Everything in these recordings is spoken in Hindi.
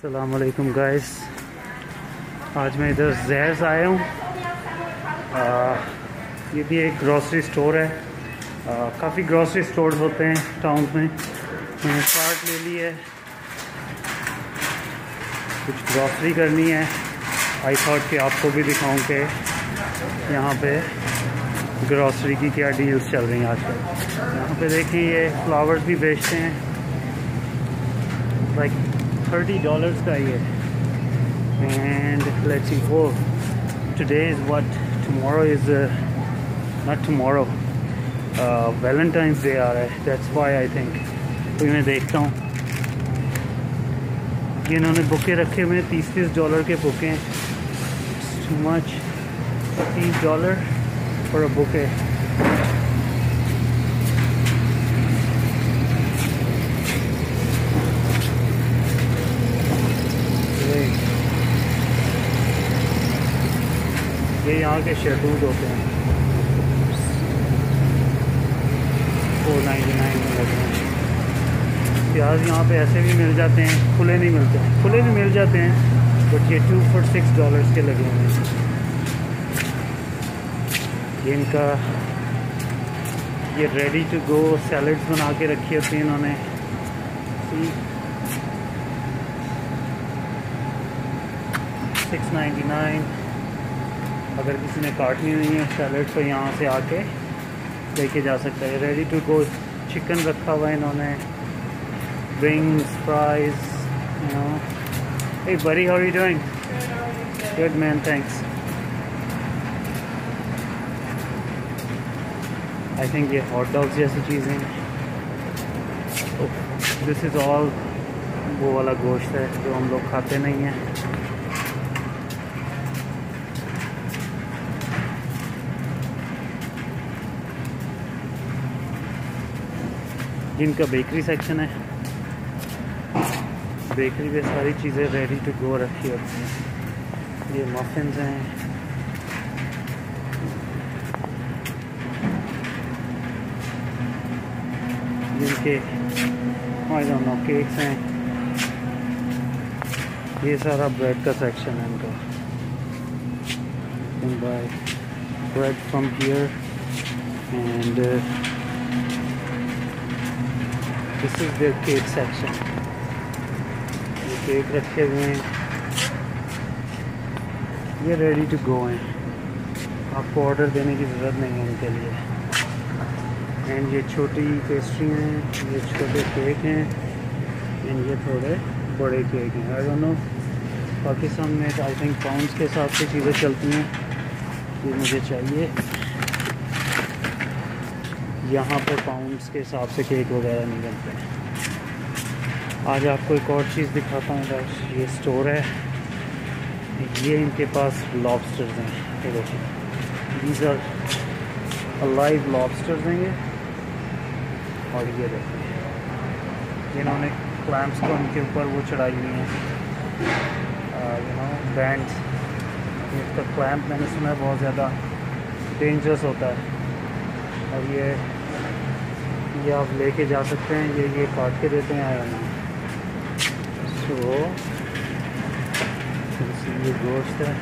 अस्सलामुअलैकुम गाइस, आज मैं इधर ज़ैज़ आया हूँ। ये भी एक ग्रॉसरी स्टोर है। काफ़ी ग्रॉसरी स्टोर्स होते हैं टाउन में। मैंने कार्ट ले ली है, कुछ ग्रॉसरी करनी है। आई थॉट कि आपको भी दिखाऊं कि यहाँ पे ग्रॉसरी की क्या डील्स चल रही हैं आजकल। यहाँ पे देखें, ये फ्लावर्स भी बेचते हैं, लाइक $30 का ये। एंड लेट्स सी, वो today is what, tomorrow is not tomorrow, Valentine's day आ रहा है, दैट्स व्हाई आई थिंक। तो मैं देखता हूँ, ये इन्होंने बुके रखे हुए हैं, $30 के बुके हैं। Too much, $30 for a bouquet. ये यहाँ के शेड्यूल होते हैं, $4.99 में लगे हैं। प्याज यहाँ पे ऐसे भी मिल जाते हैं, खुले नहीं मिलते हैं, खुले भी मिल जाते हैं, बट ये 2 for $6 के लगे हुए हैं। ये इनका ये रेडी टू गो सैलड्स बना के रखी होती हैं इन्होंने। $6.99। अगर किसी ने काटनी नहीं है सैलड तो यहाँ से आके लेके जा सकता है। रेडी टू गो चिकन रखा हुआ है इन्होंने, wings, fries, you know. Hey buddy, how are you doing? Good man, thanks. I think ये हॉट डॉग्स जैसी चीज़ें। दिस इज़ ऑल वो वाला गोश्त है जो हम लोग खाते नहीं हैं। जिनका बेकरी सेक्शन है, बेकरी में सारी चीज़ें रेडी टू गो रखी होती हैं। ये मफिन्स हैं, जिनके आई डोंट नो केक्स हैं। ये सारा ब्रेड का सेक्शन है इनका। You can buy bread from here and this is their cake section. ये केक रखे हुए हैं, ये रेडी टू गो हैं, आपको ऑर्डर देने की ज़रूरत नहीं है इनके लिए। एंड ये छोटी पेस्ट्री हैं, ये छोटे केक हैं, एंड ये थोड़े बड़े केक हैं। आई डोंट नो, पाकिस्तान में आई थिंक पाउंड्स के हिसाब से चीज़ें चलती हैं। ये मुझे चाहिए, यहाँ पर पाउंड्स के हिसाब से केक वगैरह नहीं बनते हैं। आज आपको एक और चीज़ दिखाता हूँ गाइस। ये स्टोर है, ये इनके पास लॉबस्टर्स हैं। ये देखिए, दीज आर अलाइव लॉबस्टर्स हैं ये। और ये देखिए, इन्होंने क्लैम्प्स को उनके ऊपर वो चढ़ाई हुई हैं, यू नो, बैंड्स। इसका क्लैम्प मैंने सुना है बहुत ज़्यादा डेंजरस होता है, और ये आप लेके जा सकते हैं। ये काट के देते हैं आया ना। सो ये गोश्त है,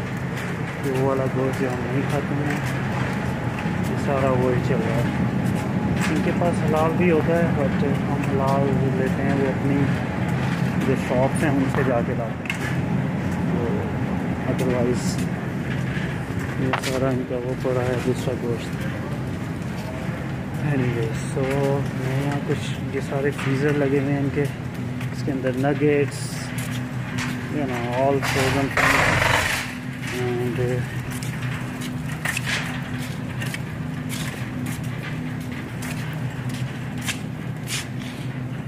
ये वो वाला गोश्त जो हम नहीं खाते हैं, ये सारा वही चल रहा है। इनके पास हलाल भी होता है, बट हम हलाल लेते हैं, वो अपनी जो शॉप्स हैं उनसे जाके लाते हैं। तो अदरवाइज़ ये सारा इनका वो पड़ा है दूसरा गोश्त। एनीवे, सो मैं यहाँ कुछ ये सारे फ्रीज़र लगे हुए हैं इनके, इसके अंदर nuggets, you know, all frozen and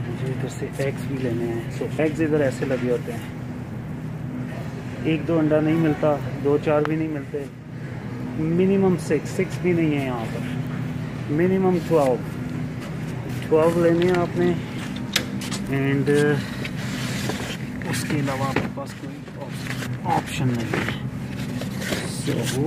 मुझे इधर से एग्स भी लेने हैं। सो एग्स इधर ऐसे लगे होते हैं, 1-2 अंडा नहीं मिलता, 2-4 भी नहीं मिलते, मिनिमम 6 भी नहीं है यहाँ पर, मिनिमम 12 लेने हैं आपने। एंड उसके अलावा आपके पास कोई ऑप्शन नहीं है। सो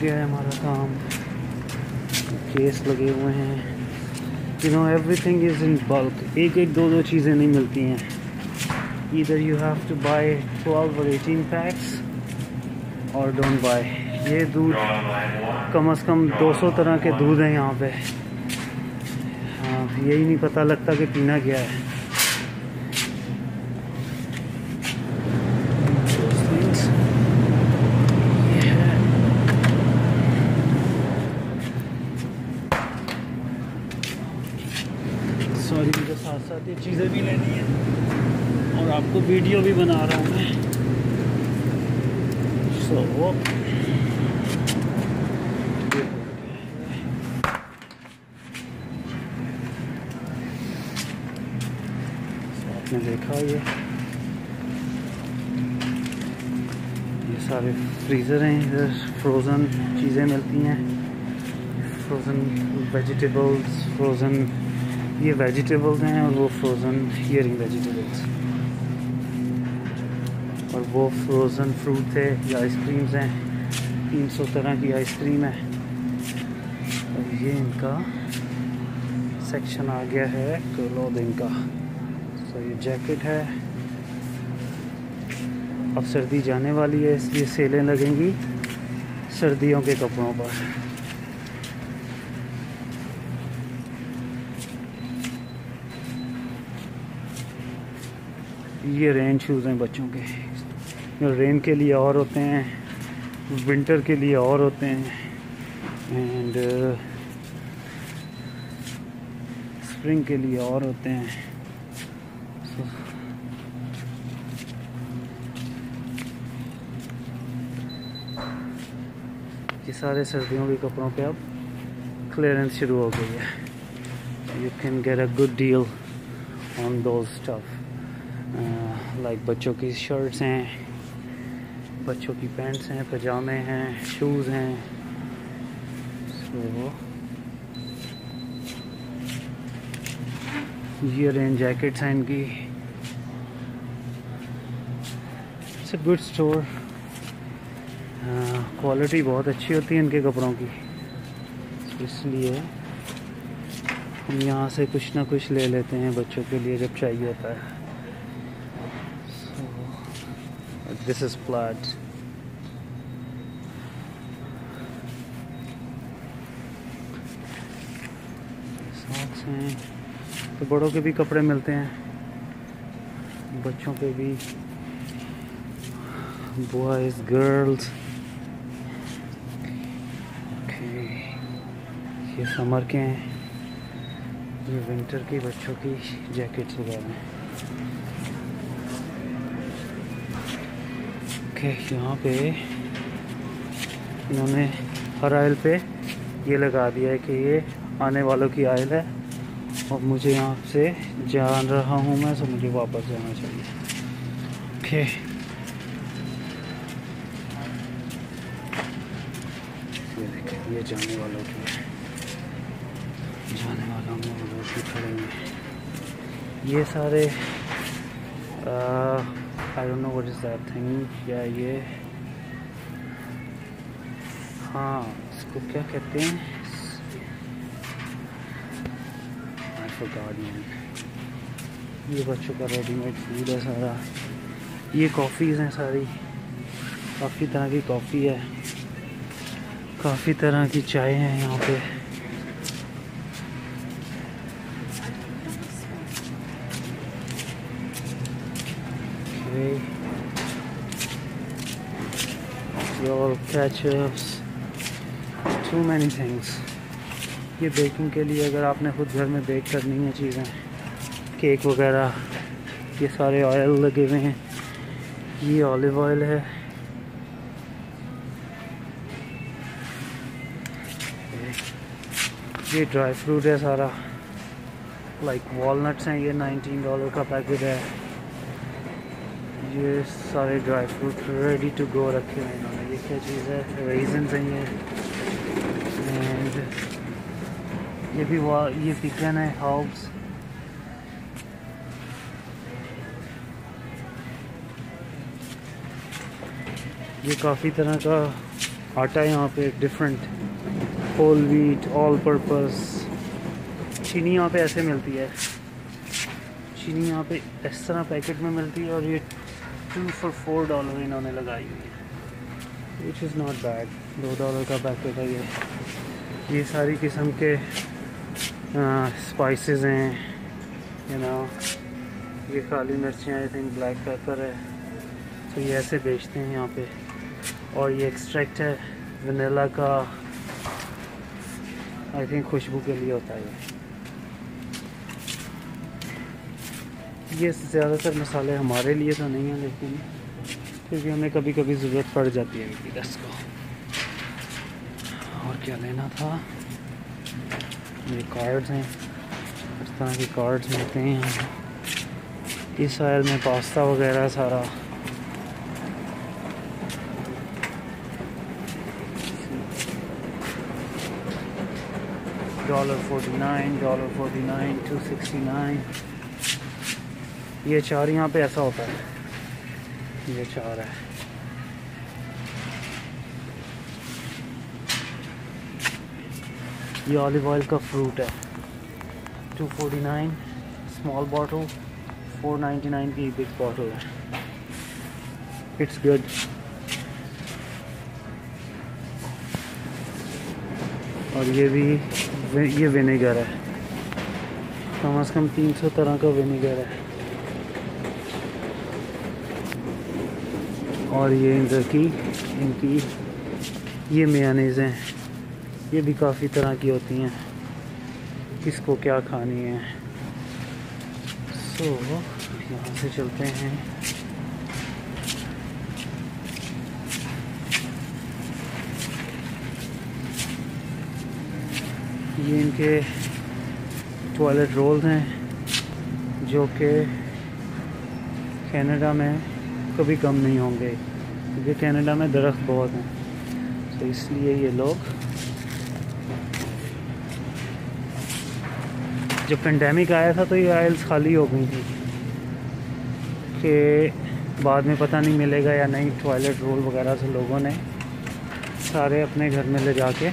गया है हमारा काम। केस लगे हुए हैं, you know everything is in bulk. एक एक दो दो चीज़ें नहीं मिलती हैं। Either you have to buy 12 और 18 पैक्स और डोंट बाय। ये दूध कम से कम 200 तरह के दूध हैं यहाँ पे। हाँ, यही नहीं पता लगता कि पीना क्या है। सॉरी, मुझे साथ साथ ये चीज़ें भी लेनी है और आपको वीडियो भी बना रहा हूँ मैं। आपने देखा ये सारे फ्रीज़र हैं। इधर फ्रोज़न चीज़ें मिलती हैं, फ्रोज़न वेजिटेबल्स। फ्रोज़न ये वेजिटेबल्स हैं और वो फ्रोज़न हियरिंग वेजिटेबल्स, और वो फ्रोज़न फ्रूट थे। ये आइसक्रीम्स हैं, 300 तरह की आइसक्रीम है। और ये इनका सेक्शन आ गया है क्लोथिंग का। तो ये जैकेट है। अब सर्दी जाने वाली है, इसलिए सेलें लगेंगी सर्दियों के कपड़ों पर। ये रेन शूज़ हैं बच्चों के। रेन के लिए और होते हैं, विंटर के लिए और होते हैं, एंड स्प्रिंग के लिए और होते हैं। ये सारे सर्दियों के कपड़ों पे अब क्लियरेंस शुरू हो गई है। You can get a good deal on those stuff. Like बच्चों की शर्ट्स हैं, बच्चों की पैंट्स हैं, पजामे हैं, शूज़ हैं। ये रेन जैकेट्स हैं इनकी। It's a good store. Quality बहुत अच्छी होती है इनके कपड़ों की, इसलिए हम यहाँ से कुछ ना कुछ ले लेते हैं बच्चों के लिए जब चाहिए होता है। This is plot. सॉक्स हैं, तो बड़ों के भी कपड़े मिलते हैं, बच्चों के भी, बॉयज़ गर्ल्स। ये समर के हैं, ये विंटर की बच्चों की जैकेट्स वगैरह हैं। ओके, यहाँ पे इन्होंने हर आयल पे ये लगा दिया है कि ये आने वालों की आयल है और मुझे यहाँ से जान रहा हूँ मैं, तो मुझे वापस जाना चाहिए। ओके, ये देखिए, ये जाने वालों की है, जाने वालों में वो लोग भी खड़े हैं। ये सारे I don't know what is that thing. या ये, हाँ, इसको क्या कहते हैं, आई फॉरगॉट मैन। ये बच्चों का रेडीमेड फूड है सारा। ये कॉफ़ीज़ हैं सारी, काफ़ी तरह की कॉफ़ी है, काफ़ी तरह की चाय है यहाँ पे। Your ketchups, too many things। ये बेकिंग के लिए, अगर आपने खुद घर में बेक करनी है चीज़ें, केक वगैरह, ये सारे ऑयल लगे हुए हैं। ये ऑलिव ऑयल है। ये ड्राई फ्रूट है सारा, लाइक वॉलनट्स हैं, ये $19 का पैकेट है। ये सारे dry fruit ready to go रखे हुए हैं इन्होंने। ये क्या चीज़ है, रेजन्स हैं ये, एंड ये भी ये पिकन है, हर्ब्स। ये काफ़ी तरह का आटा यहाँ पे different, whole wheat, all purpose. चीनी यहाँ पे ऐसे मिलती है, चीनी यहाँ पे इस तरह पैकेट में मिलती है, और ये 2 for $4 इन्होंने लगाई हुई है, विच इज़ नॉट बैड। $2 का पैकेट है ये सारी किस्म के स्पाइसेस हैं, यू नो। ये काली मिर्चें, आई थिंक ब्लैक पेपर है, तो ये ऐसे बेचते हैं यहाँ पे। और ये एक्सट्रैक्ट है वनीला का, आई थिंक खुशबू के लिए होता है ये। ज़्यादातर मसाले हमारे लिए तो नहीं हैं, लेकिन क्योंकि हमें कभी कभी ज़रूरत पड़ जाती है विनीगर्स को। और क्या लेना था, ये कार्ड्स हैं, इस तरह के कार्ड्स मिलते हैं यहाँ। इस आयल में पास्ता वगैरह सारा। $1.49, $2.69। ये अचार यहाँ पे ऐसा होता है, ये अचार है। ये ऑलिव ऑयल का फ्रूट है, $2.49 स्मॉल बॉटल, $4.99 की बिग बॉटल है। It's good. और ये भी ये विनेगर है, कम से कम 300 तरह का विनेगर है। और ये इनकी ये मेयोनेज़ हैं, ये भी काफ़ी तरह की होती हैं, किसको क्या खानी है। सो यहाँ से चलते हैं। ये इनके टॉयलेट रोल्स हैं, जो कि कनाडा में कभी कम नहीं होंगे, क्योंकि कनाडा में दरख्त बहुत हैं, तो इसलिए ये लोग, जब पेंडेमिक आया था तो ये आयल्स खाली हो गई थी कि बाद में पता नहीं मिलेगा या नहीं। टॉयलेट रोल वगैरह से लोगों ने सारे अपने घर में ले जाके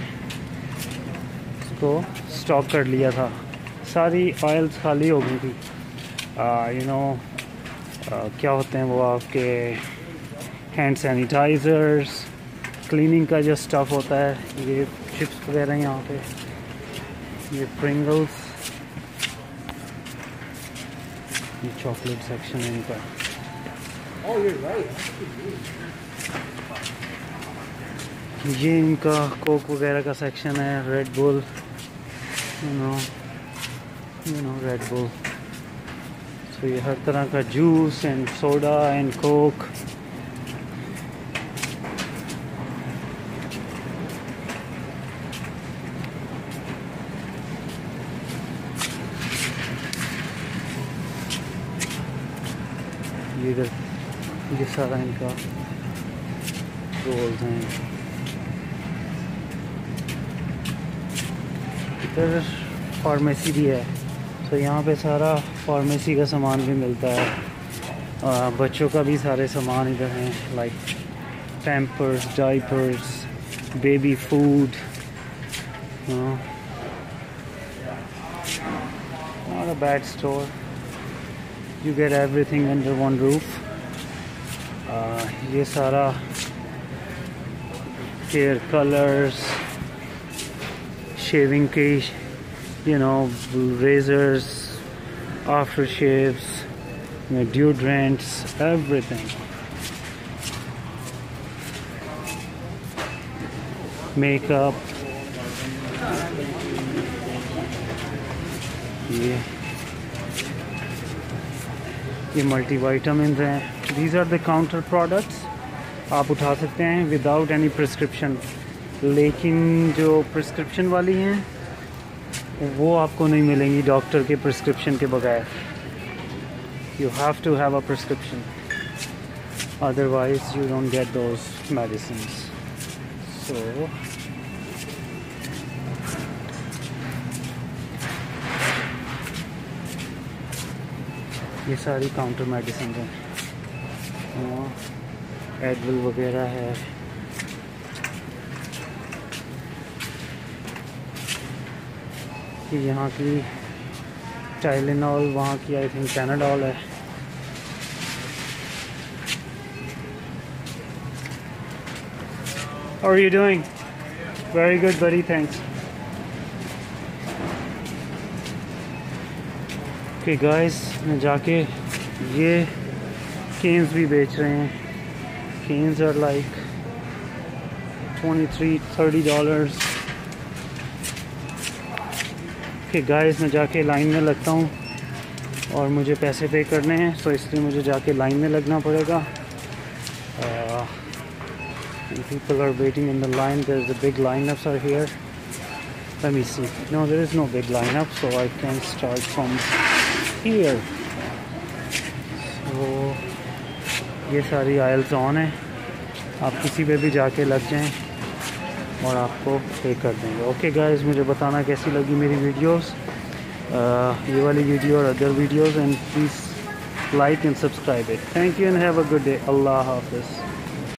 इसको स्टॉक कर लिया था, सारी आयल्स खाली हो गई थी। यू नो क्या होते हैं वो आपके हैंड सैनिटाइज़र्स, क्लीनिंग का जो स्टफ़ होता है, ये चिप्स वगैरह यहाँ पे, ये प्रिंगल्स, ये चॉकलेट सेक्शन है इनका। ये इनका कोक वगैरह का सेक्शन है, red bull, you know red bull. तो ये हर तरह का juice and soda and Coke. ये सारा इनका रोल्स हैं। इधर फार्मेसी भी है, तो यहाँ पे सारा फार्मेसी का सामान भी मिलता है। बच्चों का भी सारे सामान इधर हैं, like Pampers, diapers, baby food. Not a bad store, you get everything under one roof. ये सारा hair colors, shaving के, you know, razors, aftershaves, deodorants, everything. Makeup. ये मल्टी वाइटामिन हैं। These are the counter products, आप उठा सकते हैं विदाउट एनी प्रिस्क्रिप्शन, लेकिन जो प्रिस्क्रिप्शन वाली हैं वो आपको नहीं मिलेंगी डॉक्टर के प्रिस्क्रिप्शन के बगैर। You have to have a prescription, otherwise you don't get those medicines. So ये सारी काउंटर मेडिसिन हैं, एडविल वगैरह है, कि यहाँ की टाइलेनॉल, वहाँ की आई थिंक पैनाडॉल है। How are you doing? Very good, buddy. Thanks. Okay, guys, मैं जाके ये केन्स भी बेच रहे हैं। Cans are like $23-30। Okay, guys, मैं जाके लाइन में लगता हूँ और मुझे पैसे पे करने हैं, तो इसलिए मुझे जाके लाइन में लगना पड़ेगा। People are waiting in the line. There's a big lineups are here. Let me see. No, there is no big lineup, so I can start from here. So ये सारी aisles on है, आप किसी पे भी जाके लग जाएं और आपको पे कर देंगे। ओके गाइस, मुझे बताना कैसी लगी मेरी वीडियोस, ये वाली वीडियो और other videos, and please like and subscribe it. Thank you and have a good day. अल्लाह हाफिज़।